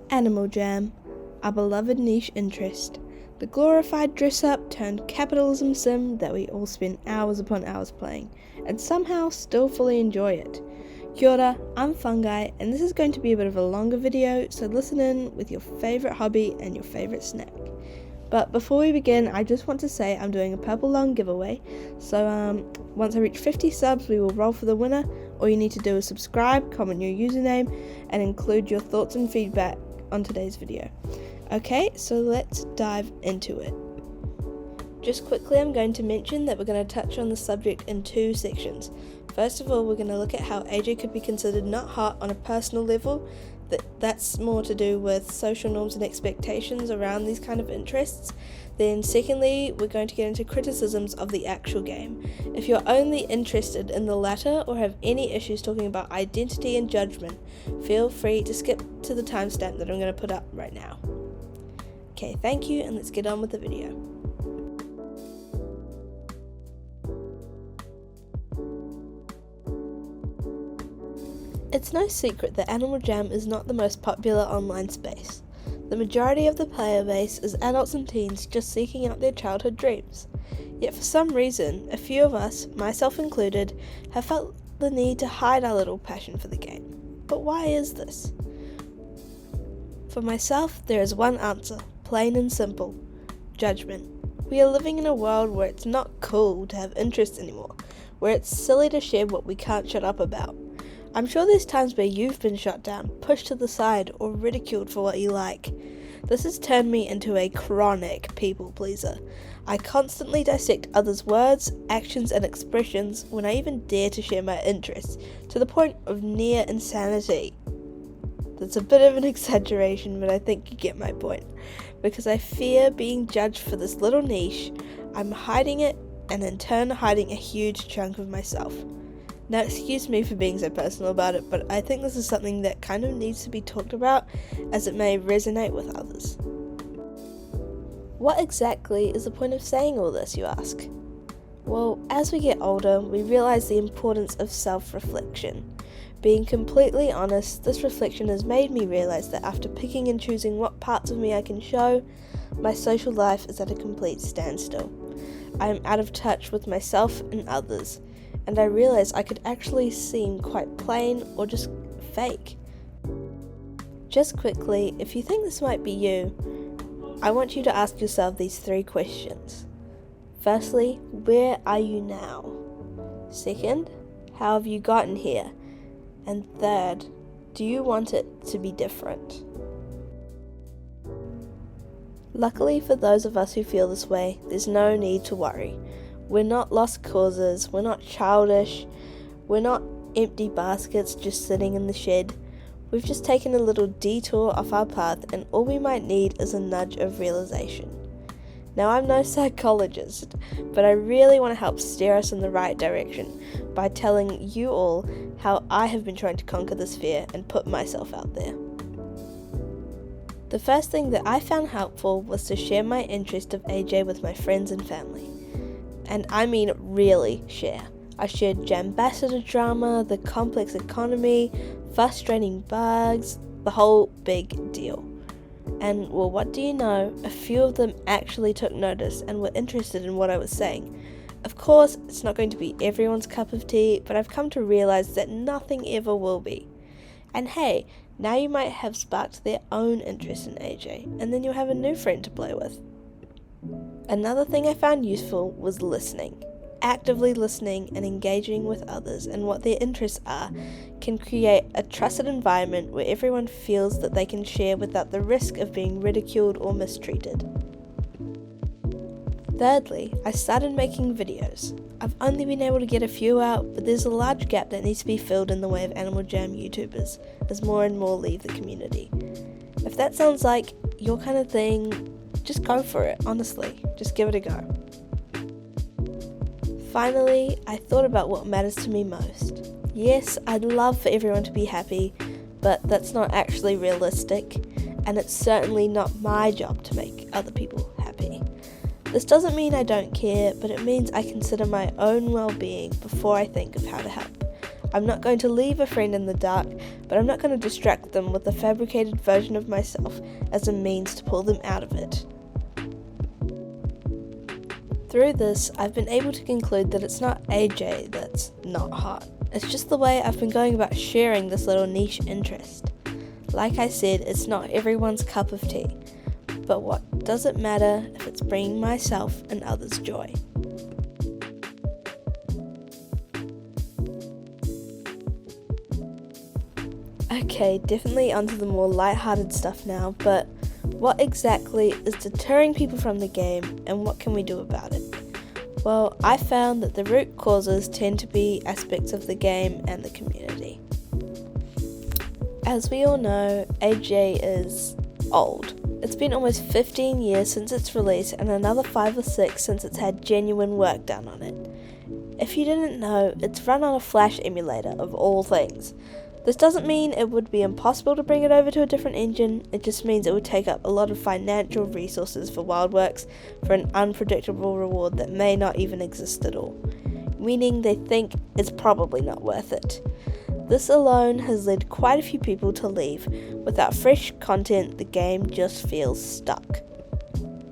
Animal Jam, our beloved niche interest, the glorified dress-up turned capitalism sim that we all spend hours upon hours playing, and somehow still fully enjoy it. Kia ora, I'm Fungi, and this is going to be a bit of a longer video, so listen in with your favourite hobby and your favourite snack. But before we begin, I just want to say I'm doing a Purple Lung giveaway, so once I reach 50 subs we will roll for the winner. All you need to do is subscribe, comment your username, and include your thoughts and feedback on today's video. Okay, so let's dive into it. Just quickly, I'm going to mention that we're going to touch on the subject in two sections. First of all, we're going to look at how AJ could be considered not hot on a personal level. That's more to do with social norms and expectations around these kind of interests. Then secondly, we're going to get into criticisms of the actual game. If you're only interested in the latter or have any issues talking about identity and judgment, feel free to skip to the timestamp that I'm going to put up right now. Okay, thank you, and let's get on with the video. It's no secret that Animal Jam is not the most popular online space. The majority of the player base is adults and teens just seeking out their childhood dreams. Yet for some reason, a few of us, myself included, have felt the need to hide our little passion for the game. But why is this? For myself, there is one answer, plain and simple: judgment. We are living in a world where it's not cool to have interests anymore, where it's silly to share what we can't shut up about. I'm sure there's times where you've been shut down, pushed to the side, or ridiculed for what you like. This has turned me into a chronic people pleaser. I constantly dissect others' words, actions, and expressions when I even dare to share my interests, to the point of near insanity. That's a bit of an exaggeration, but I think you get my point. Because I fear being judged for this little niche, I'm hiding it, and in turn hiding a huge chunk of myself. Now, excuse me for being so personal about it, but I think this is something that kind of needs to be talked about, as it may resonate with others. What exactly is the point of saying all this, you ask? Well, as we get older, we realise the importance of self-reflection. Being completely honest, this reflection has made me realise that after picking and choosing what parts of me I can show, my social life is at a complete standstill. I am out of touch with myself and others, and I realised I could actually seem quite plain or just fake. Just quickly, if you think this might be you, I want you to ask yourself these 3 questions. Firstly, where are you now? Second, how have you gotten here? And third, do you want it to be different? Luckily for those of us who feel this way, there's no need to worry. We're not lost causes, we're not childish, we're not empty baskets just sitting in the shed. We've just taken a little detour off our path, and all we might need is a nudge of realization. Now, I'm no psychologist, but I really want to help steer us in the right direction by telling you all how I have been trying to conquer this fear and put myself out there. The first thing that I found helpful was to share my interest of AJ with my friends and family. And I mean really share. I shared Jambassador drama, the complex economy, frustrating bugs, the whole big deal. And well, what do you know, a few of them actually took notice and were interested in what I was saying. Of course, it's not going to be everyone's cup of tea, but I've come to realise that nothing ever will be. And hey, now you might have sparked their own interest in AJ, and then you'll have a new friend to play with. Another thing I found useful was listening. Actively listening and engaging with others and what their interests are can create a trusted environment where everyone feels that they can share without the risk of being ridiculed or mistreated. Thirdly, I started making videos. I've only been able to get a few out, but there's a large gap that needs to be filled in the way of Animal Jam YouTubers as more and more leave the community. If that sounds like your kind of thing, just go for it, honestly. Just give it a go. Finally, I thought about what matters to me most. Yes, I'd love for everyone to be happy, but that's not actually realistic, and it's certainly not my job to make other people happy. This doesn't mean I don't care, but it means I consider my own well-being before I think of how to help. I'm not going to leave a friend in the dark, but I'm not going to distract them with a fabricated version of myself as a means to pull them out of it. Through this, I've been able to conclude that it's not AJ that's not hot. It's just the way I've been going about sharing this little niche interest. Like I said, it's not everyone's cup of tea, but what does it matter if it's bringing myself and others joy? Okay, definitely onto the more lighthearted stuff now, but what exactly is deterring people from the game and what can we do about it? Well, I found that the root causes tend to be aspects of the game and the community. As we all know, AJ is old. It's been almost 15 years since its release and another 5 or 6 since it's had genuine work done on it. If you didn't know, it's run on a Flash emulator of all things. This doesn't mean it would be impossible to bring it over to a different engine, it just means it would take up a lot of financial resources for WildWorks for an unpredictable reward that may not even exist at all, meaning they think it's probably not worth it. This alone has led quite a few people to leave. Without fresh content, the game just feels stuck.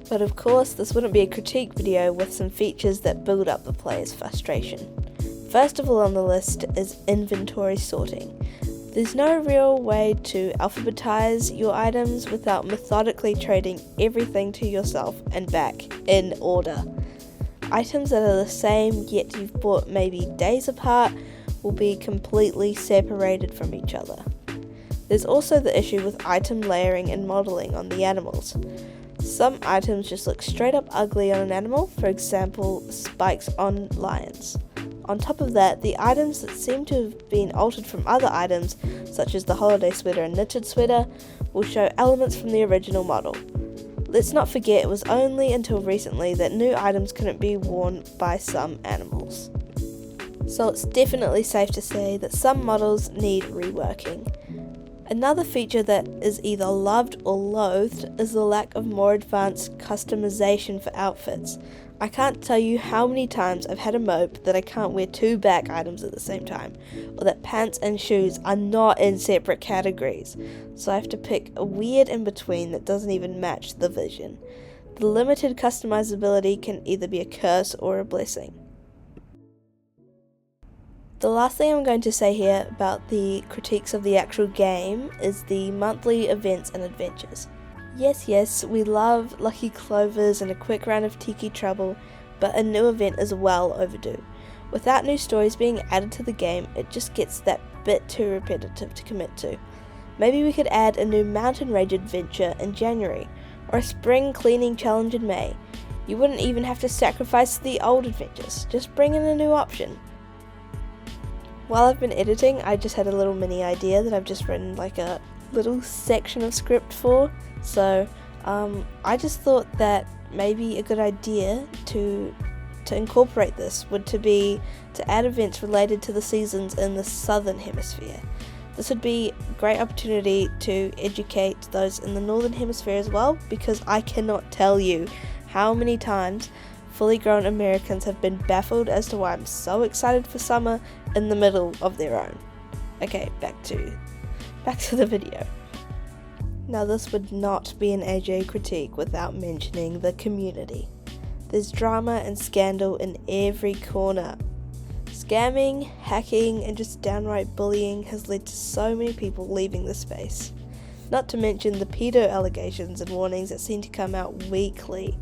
But of course, this wouldn't be a critique video with some features that build up the player's frustration. First of all on the list is inventory sorting. There's no real way to alphabetize your items without methodically trading everything to yourself and back in order. Items that are the same yet you've bought maybe days apart will be completely separated from each other. There's also the issue with item layering and modeling on the animals. Some items just look straight up ugly on an animal, for example, spikes on lions. On top of that, the items that seem to have been altered from other items, such as the holiday sweater and knitted sweater, will show elements from the original model. Let's not forget it was only until recently that new items couldn't be worn by some animals. So it's definitely safe to say that some models need reworking. Another feature that is either loved or loathed is the lack of more advanced customization for outfits. I can't tell you how many times I've had a mope that I can't wear 2 back items at the same time, or that pants and shoes are not in separate categories, so I have to pick a weird in-between that doesn't even match the vision. The limited customizability can either be a curse or a blessing. The last thing I'm going to say here about the critiques of the actual game is the monthly events and adventures. Yes, we love Lucky Clovers and a quick round of Tiki Trouble, but a new event is well overdue. Without new stories being added to the game, it just gets that bit too repetitive to commit to. Maybe we could add a new Mountain Rage adventure in January, or a spring cleaning challenge in May. You wouldn't even have to sacrifice the old adventures, just bring in a new option. While I've been editing, I just had a little mini idea that I've just written like a little section of script for. So I just thought that maybe a good idea to incorporate this would be to add events related to the seasons in the southern hemisphere. This would be a great opportunity to educate those in the northern hemisphere as well, because I cannot tell you how many times fully grown Americans have been baffled as to why I'm so excited for summer in the middle of their own. Okay, back to the video. Now this would not be an AJ critique without mentioning the community. There's drama and scandal in every corner. Scamming, hacking, and just downright bullying has led to so many people leaving the space. Not to mention the pedo allegations and warnings that seem to come out weekly.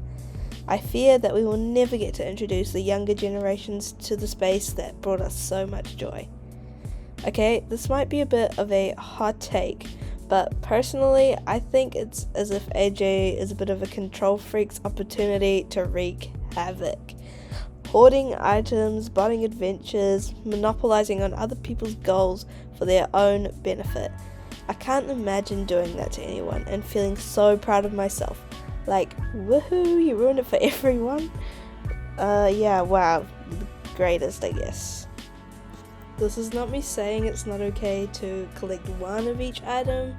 I fear that we will never get to introduce the younger generations to the space that brought us so much joy. Okay, this might be a bit of a hot take, but personally, I think it's as if AJ is a bit of a control freak's opportunity to wreak havoc. Hoarding items, buying adventures, monopolizing on other people's goals for their own benefit. I can't imagine doing that to anyone and feeling so proud of myself. Like, woohoo, you ruined it for everyone? Yeah, wow, the greatest, I guess. This is not me saying it's not okay to collect one of each item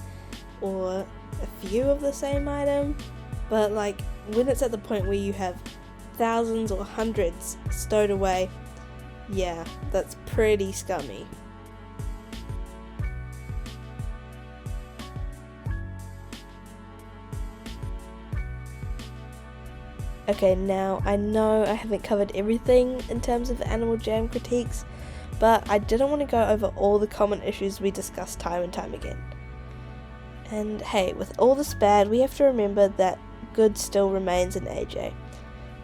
or a few of the same item, but like when it's at the point where you have thousands or hundreds stowed away, yeah, that's pretty scummy. Okay, now I know I haven't covered everything in terms of Animal Jam critiques, but I didn't want to go over all the common issues we discussed time and time again. And hey, with all this bad, we have to remember that good still remains in AJ.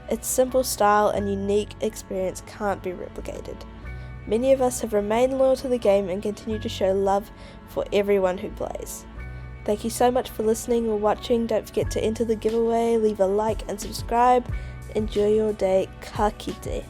Its simple style and unique experience can't be replicated. Many of us have remained loyal to the game and continue to show love for everyone who plays. Thank you so much for listening or watching. Don't forget to enter the giveaway, leave a like and subscribe. Enjoy your day. Ka kite.